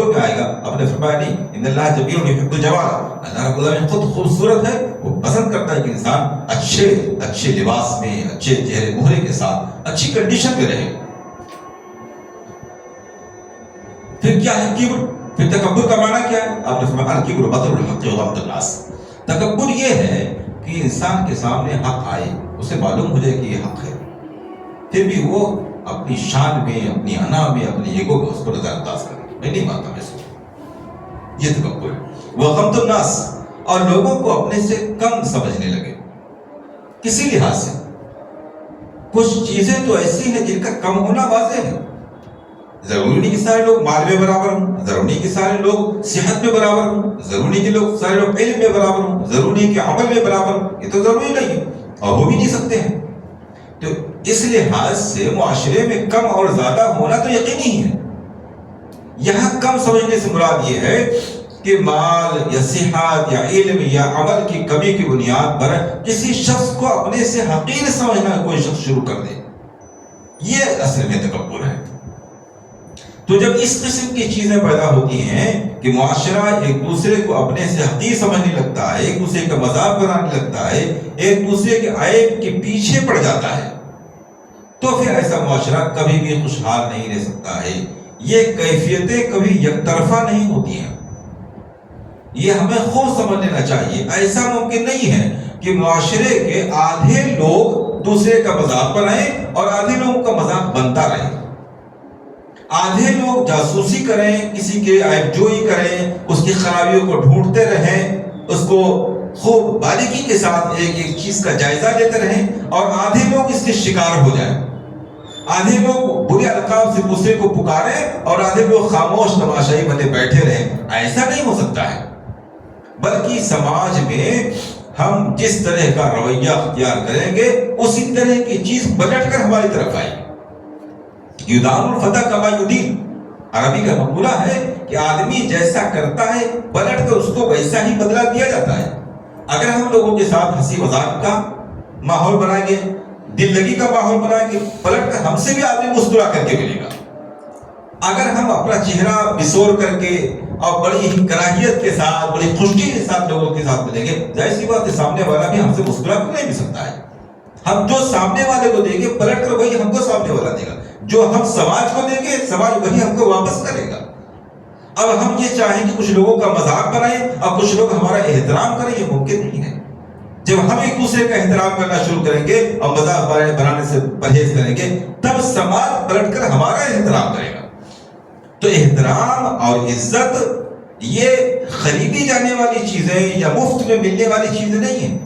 میں آئے گا؟ آپ نے فرمایا نہیں، ان اللہ جمیل یحب الجمال، اللہ رب العالمین خود خوبصورت ہے، وہ پسند کرتا ہے کہ انسان اچھے لباس میں، اچھے چہرے مہرے کے ساتھ اچھی کنڈیشن میں رہے۔ پھر کیا ہے کبر؟ پھر تکبر کا معنی کیا ہے؟ آپ نے فرمایا الکبر بطر الحق وغمط الناس۔ تکبر یہ ہے کہ انسان کے سامنے حق آئے، اسے معلوم ہو جائے کہ یہ حق ہے، پھر بھی وہ اپنی شان میں، اپنی انا میں، اپنے ایگو میں اس کو نظر انداز کرے، میں نہیں مانتا میں اس کو، یہ تکبر ہے۔ وغمط الناس، اور لوگوں کو اپنے سے کم سمجھنے لگے کسی لحاظ سے۔ کچھ چیزیں تو ایسی ہیں جن کا کم ہونا واضح ہے، ضروری نہیں کہ سارے لوگ مال میں برابر ہوں، ضروری نہیں کہ سارے لوگ صحت میں برابر ہوں، ضروری نہیں کہ سارے لوگ علم میں برابر ہوں، ضروری نہیں کہ عمل میں برابر ہوں، یہ تو ضروری نہیں ہے اور ہو بھی نہیں سکتے ہیں۔ تو اس لحاظ سے معاشرے میں کم اور زیادہ ہونا تو یقینی ہے۔ یہاں کم سمجھنے سے مراد یہ ہے کہ مال یا صحت یا علم یا عمل کی کمی کی بنیاد پر کسی شخص کو اپنے سے حقیر سمجھنا کوئی شخص شروع کر دے، یہ اصل میں تکبر ہے۔ تو جب اس قسم کی چیزیں پیدا ہوتی ہیں کہ معاشرہ ایک دوسرے کو اپنے سے حقیر سمجھنے لگتا ہے، ایک دوسرے کا مذاق بنانے لگتا ہے، ایک دوسرے کے عیب کے پیچھے پڑ جاتا ہے، تو پھر ایسا معاشرہ کبھی بھی خوشحال نہیں رہ سکتا ہے۔ یہ کیفیتیں کبھی یک طرفہ نہیں ہوتی ہیں، یہ ہمیں خوب سمجھ لینا چاہیے۔ ایسا ممکن نہیں ہے کہ معاشرے کے آدھے لوگ دوسرے کا مذاق بنائیں اور آدھے لوگوں کا مذاق بنتا رہے، آدھے لوگ جاسوسی کریں، کسی کے عیب جوئی کریں، اس کی خرابیوں کو ڈھونڈتے رہیں، اس کو خوب باریکی کے ساتھ ایک چیز کا جائزہ لیتے رہیں، اور آدھے لوگ اس کے شکار ہو جائیں، آدھے لوگ برے القاب سے دوسرے کو پکاریں اور آدھے لوگ خاموش تماشائی بنے بیٹھے رہیں۔ ایسا نہیں ہو سکتا ہے، بلکہ سماج میں ہم جس طرح کا رویہ اختیار کریں گے اسی طرح کی چیز پلٹ کر ہماری طرف آئے گی۔ یدان الفتح کما یدین، عربی کا مقولہ ہے کہ آدمی جیسا کرتا ہے پلٹ کر اس کو ویسا ہی بدلہ دیا جاتا ہے۔ اگر ہم لوگوں کے ساتھ ہنسی مذاق کا ماحول بنائیں گے، دل لگی کا ماحول بنائیں گے، پلٹ کر ہم سے بھی آدمی مسکرا کر کے ملے گا۔ اگر ہم اپنا چہرہ بسور کر کے اور بڑی ہی کراہیت کے ساتھ، بڑی خوشی کے ساتھ لوگوں کے ساتھ ملیں گے، ظاہر سی بات ہے سامنے والا بھی ہم سے مسکرا کر نہیں مل سکتا ہے۔ ہم جو سامنے والے کو دیں گے پلٹ کر وہی ہم کو سامنے والا دے گا، جو ہم سماج کو دیں گے سماج وہی ہم کو واپس کرے گا۔ اب ہم یہ چاہیں کہ کچھ لوگوں کا مذاق بنائیں اور کچھ لوگ ہمارا احترام کریں، یہ ممکن نہیں ہے۔ جب ہم ایک دوسرے کا احترام کرنا شروع کریں گے اور مذاق بنانے سے پرہیز کریں گے، تب سماج پلٹ کر ہمارا احترام کرے گا۔ تو احترام اور عزت یہ خریدی جانے والی چیزیں یا مفت میں ملنے والی چیزیں نہیں ہیں،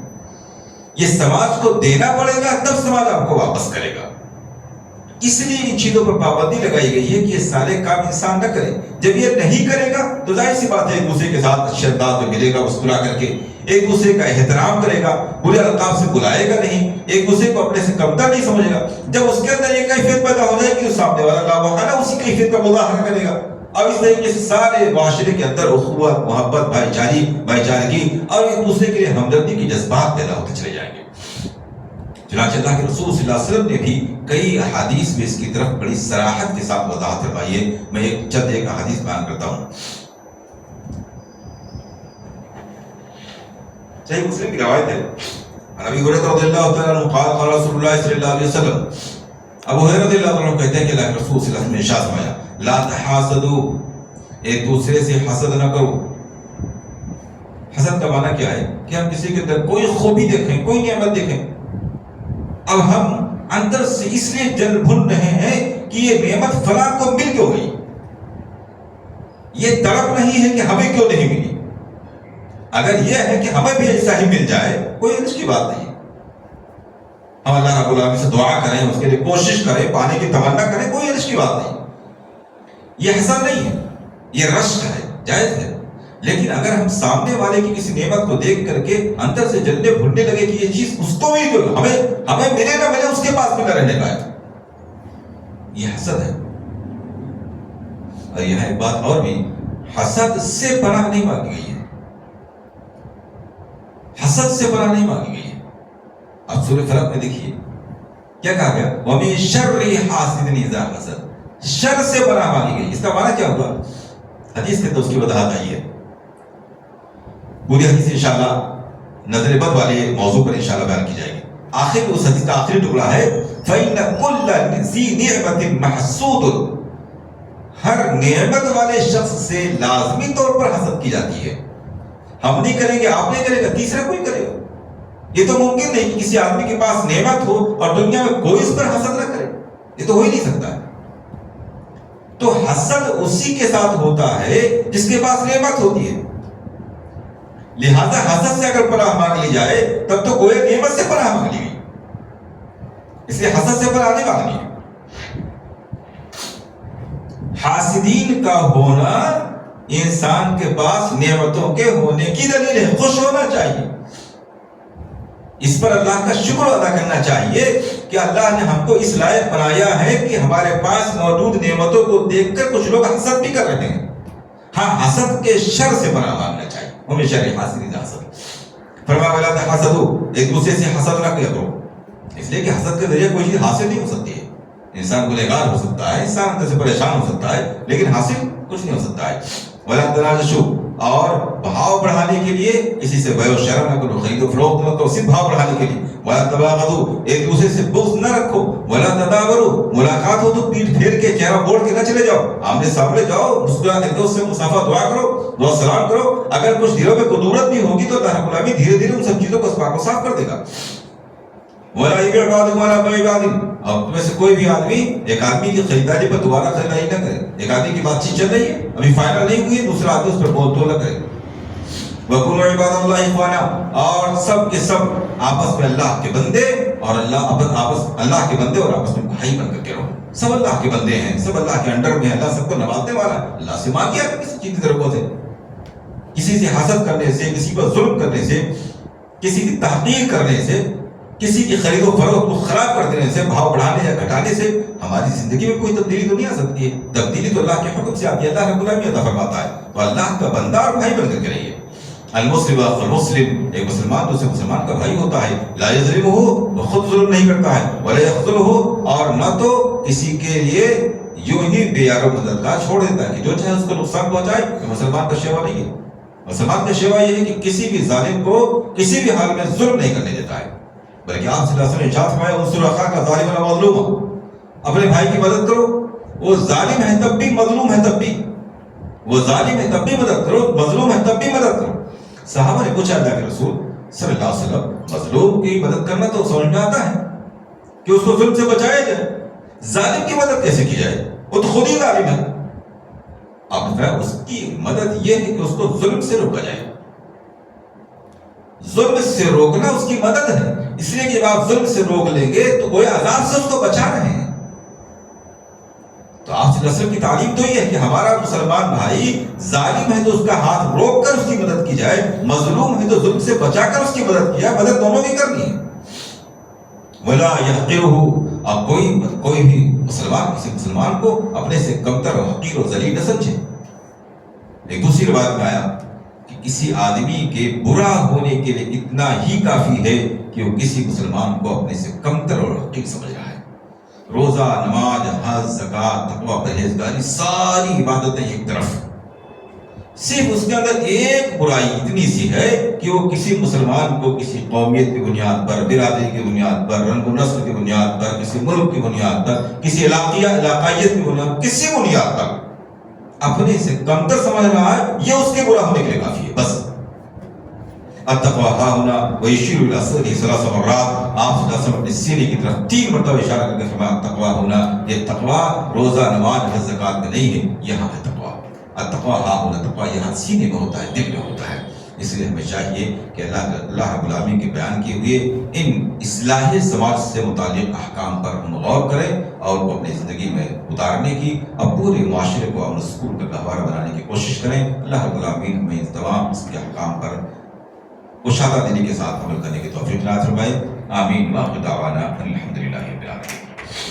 یہ سماج کو دینا پڑے گا، تب سماج آپ کو واپس کرے گا۔ اس لیے ان چیزوں پر پابندی لگائی گئی ہے کہ یہ سارے کام انسان نہ کرے۔ جب یہ نہیں کرے گا تو ظاہر سی بات ہے ایک دوسرے کے ساتھ اچھے انداز میں ملے گا، مسکرا کر کے ایک دوسرے کا احترام کرے گا، برے القاب سے بلائے گا نہیں، ایک دوسرے کو اپنے سے کمتر نہیں سمجھے گا۔ جب اس کے اندر یہ کیفیت پیدا ہو جائے گی تو سامنے والا لاواقعہ اسی کیفیت کا مظاہرہ کرے گا۔ اب اس طریقے سے سارے معاشرے کے اندر اخوت، محبت، بھائی چارگی اور ایک دوسرے کے لیے ہمدردی کے جذبات پیدا ہوتے چلے جائیں گے۔ چنانچہ اللہ کے رسول صلی اللہ علیہ وسلم نے بھی کئی احادیث میں اس کی طرف بڑی صراحت کے ساتھ وضاحت فرمائی ہے۔ میں ایک احادیث بیان کرتا ہوں۔ صحیح مسلم کی روایت ہے، ابی ہریرہ رضی اللہ تعالیٰ عنہ قال قال رسول اللہ صلی اللہ علیہ وسلم، ابو ہریرہ رضی اللہ عنہ کہتے ہیں کہ اللہ کے رسول صلی اللہ علیہ وسلم نے ارشاد فرمایا، لا تحاسدوا، ایک دوسرے سے حسد نہ کرو۔ حسد کا معنی کیا ہے کہ ہم کسی کے اندر کوئی خوبی دیکھیں، کوئی نعمت دیکھیں، اب ہم اندر سے اس لیے جل بھن رہے ہیں کہ یہ نعمت فلاں کو مل کیوں گئی، یہ تڑپ نہیں ہے کہ ہمیں کیوں نہیں ملی۔ اگر یہ ہے کہ ہمیں بھی ایسا ہی مل جائے، کوئی حرج کی بات نہیں، ہم اللہ رب العالمین سے دعا کریں، اس کے لیے کوشش کریں، پانے کی تمنا کریں، کوئی حرج کی بات نہیں۔ یہ حسد نہیں ہے، یہ رشک ہے، جائز ہے۔ لیکن اگر ہم سامنے والے کی کسی نعمت کو دیکھ کر کے اندر سے جلنے بھولنے لگے کہ یہ چیز اس کو بھی دو، ہمیں ملے نہ ملے اس کے پاس بھی نہ رہنے پائے، یہ حسد ہے۔ اور یہاں ایک بات اور بھی، حسد سے پناہ نہیں مانگی گئی ہے، حسد سے پناہ نہیں مانگی گئی ہے۔ اب سورہ فلق میں دیکھیے، کیا کہا گیا؟ وَمِن شَرِّ حَاسِدٍ إِذَا حَسَدَ، شر سے پناہ مانگی گئی. اس کا معنی کیا ہوا؟ حدیث کے تو اس کی وضاحت آئی ہے. پوری حدیث انشاءاللہ نظر بد والے موضوع پر انشاءاللہ بیان کی جائے گی. آخر اس حدیث کا آخری ٹکڑا ہے فَإِنَّ كُلَّ ذِي نِعْمَةٍ مَحْسُودٌ، ہر نعمت والے شخص سے لازمی طور پر حسد کی جاتی ہے. ہم نہیں کریں گے، آپ نہیں کرے گا، تیسرا کوئی کرے گا. یہ تو ممکن نہیں کہ کسی آدمی کے پاس نعمت ہو اور دنیا میں کوئی اس پر حسد نہ کرے. یہ تو ہو ہی نہیں سکتا ہے. تو حسد اسی کے ساتھ ہوتا ہے جس کے پاس نعمت ہوتی ہے. لہذا حسد سے اگر پناہ مانگ لی جائے تب تو کوئی نعمت سے پناہ مانگ لی گئی، اس لیے حسد سے پناہ نہیں مانگنی ہے. حاسدین کا ہونا انسان کے پاس نعمتوں کے ہونے کی دلیل ہے. خوش ہونا چاہیے، اس پر اللہ کا شکر ادا کرنا چاہیے کہ اللہ نے ہم کو اس لائق بنایا ہے کہ ہمارے پاس موجود نعمتوں کو دیکھ کر کچھ لوگ حسد بھی کر رہے ہیں. ہاں، حسد کے شر سے پناہ مانگنا چاہیے. ہمیں شر حاسد حسد فرمایا ولا تحسدوا، ایک دوسرے سے حسد نہ کیا کرو، اس لیے کہ حسد کے ذریعے کوئی چیز حاصل نہیں ہو سکتی ہے. انسان گنہگار ہو سکتا ہے، انسان اندر سے پریشان ہو سکتا ہے، لیکن حاصل کچھ نہیں ہو سکتا ہے. ولا تناجشوا، اور بھاؤ بڑھانے کے لیے کسی سے بیع و شرع نہ کرو، خرید و فروخت نہ کرو صرف بھاؤ بڑھانے کے لیے. ولا تباغضوا، ایک دوسرے سے بغض نہ رکھو. ولا تدابروا، ملاقات ہو تو پیٹھ پھیر کے چہرہ موڑ کے نہ چلے جاؤ، آمنے سامنے جاؤ، مسکراتے ایک دوسرے سے مصافحہ دعا کرو، دعا سلام کرو. اگر کچھ دلوں میں قدورت بھی ہوگی تو اللہ رب العالمین دھیرے دھیرے ان سب چیزوں کو پاک و صاف کر دے گا. ولا يبيع بعضكم على بيع بعض، اور تمہیں سے کوئی بھی آدمی ایک آدمی کی خریداری پر دوبارہ خریداری نہ کرے. ایک آدمی کی بات چیت چل رہی ہے، ابھی فائنل نہیں ہوئی، دوسرا آدمی اس پر بول تو نہ کرے. وَكُونُوا عِبَادَ اللَّهِ إِخْوَانًا، اور سب کے سب آپس میں اللہ کے بندے اور اللہ کے بندے اور آپس میں بھائی بن کر کے رہو. سب اللہ کے بندے ہیں، سب اللہ کے انڈر میں، اللہ سب کو نوازنے والا ہے. اللہ سے مانگیا کسی چیز کی ضرورت ہے. کسی سے حسد کرنے سے، کسی پر ظلم کرنے سے، کسی کی تحقیر کرنے سے، کسی کی خرید و فروخت کو خراب کر دینے سے، بھاؤ بڑھانے یا گھٹانے سے ہماری زندگی میں کوئی تبدیلی تو نہیں آ سکتی ہے. تبدیلی تو اللہ کے حکم سے آتی ہے، اللہ رب العالمین عطا فرماتا ہے. تو اللہ کا بندہ اور بھائی بن کر کے رہیے. المسلم اخو المسلم، ایک مسلمان دوسرے مسلمان کا بھائی ہوتا ہے. لا یظلمہ، وہ خود ظلم نہیں کرتا ہے. ولا یخذلہ، اور نہ تو کسی کے لیے یوں ہی بے یار و مددگار چھوڑ دیتا ہے کہ جو چاہے اس کو نقصان پہنچائے. یہ مسلمان کا شیوا نہیں ہے. مسلمان کا شیوا یہ ہے کہ کسی بھی ظالم کو کسی بھی حال میں ظلم نہیں کرنے دیتا ہے، بلکہ آپ صلی اللہ علیہ وسلم نے ارشاد فرمایا انصر اخاک ظالما و مظلوما، اپنے بھائی کی مدد کرو، وہ ظالم ہے تب بھی، مظلوم ہے تب بھی. وہ ظالم ہے تب بھی مدد کرو، مظلوم ہے تب بھی مدد کرو. صحابہ نے پوچھا اللہ کے رسول صلی اللہ علیہ وسلم، مظلوم کی مدد کرنا تو سمجھ میں آتا ہے کہ اس کو ظلم سے بچایا جائے، ظالم کی مدد کیسے کی جائے؟ وہ تو خود ہی ظالم ہے. آپ نے کہا اس کی مدد یہ ہے کہ اس کو ظلم سے روکا جائے. ظلم سے روکنا اس کی مدد ہے، اس لیے کہ جب آپ ظلم سے روک لیں گے تو کوئی عذاب سے اس کو بچا رہے ہیں. تو آپ صلی اللہ علیہ وسلم کی تعلیم تو یہ ہے کہ ہمارا مسلمان بھائی ظالم ہے تو اس کا ہاتھ روک کر اس کی مدد کی جائے، مظلوم ہے تو ظلم سے بچا کر اس کی مدد کی جائے. مدد دونوں کی کرنی ہے. ولا يحقره، اب کوئی بھی مسلمان کسی مسلمان کو اپنے سے کمتر اور حقیر اور ذلیل نہ سمجھے. ایک دوسری روایت میں آیا کہ کسی آدمی کے برا ہونے کے لیے اتنا ہی کافی ہے کہ وہ کسی مسلمان کو اپنے سے کمتر اور حقیر سمجھ رہا ہے. روزہ، نماز، حج، زکوٰۃ، تقویٰ، پرہیزگاری، ساری عبادتیں ایک طرف، صرف اس کے اندر ایک برائی اتنی سی ہے کہ وہ کسی مسلمان کو کسی قومیت کی بنیاد پر، برادری کی بنیاد پر، رنگ و نسل کی بنیاد پر، کسی ملک کی بنیاد پر، کسی علاقائیت کی بنیاد پر، کسی بنیاد پر اپنے سے کمتر سمجھ رہا ہے، یہ اس کے برا ہونے کے لیے کافی ہے. بس التقویٰ ہاہنا ویشیر الی صدرہ ثلاث مرات، آپ صلی اللہ علیہ وسلم اپنے سینے کی طرف 3 مرتبہ اشارہ کر کے فرمایا التقویٰ ہونا. یہ تقویٰ روزہ، نماز، حج، زکوٰۃ میں نہیں ہے، یہاں ہے تقویٰ. التقویٰ ہاہنا، تقویٰ یہاں سینے میں ہوتا ہے، دل میں ہوتا ہے. اس لیے ہمیں چاہیے کہ اللہ رب العالمین کے بیان کیے ہوئے ان اصلاح سماج سے متعلق احکام پر ہم غور کریں اور وہ اپنی زندگی میں اتارنے کی، اب پورے معاشرے کو امن سکون کا گہوارہ بنانے کی کوشش کریں. اللہ رب العالمین ہمیں ان تمام اس کے احکام پر کشادہ دلی کے ساتھ عمل کرنے کی توفیق عنایت فرمائے. آمین. وآخر دعوانا الحمدللہ رب العالمین.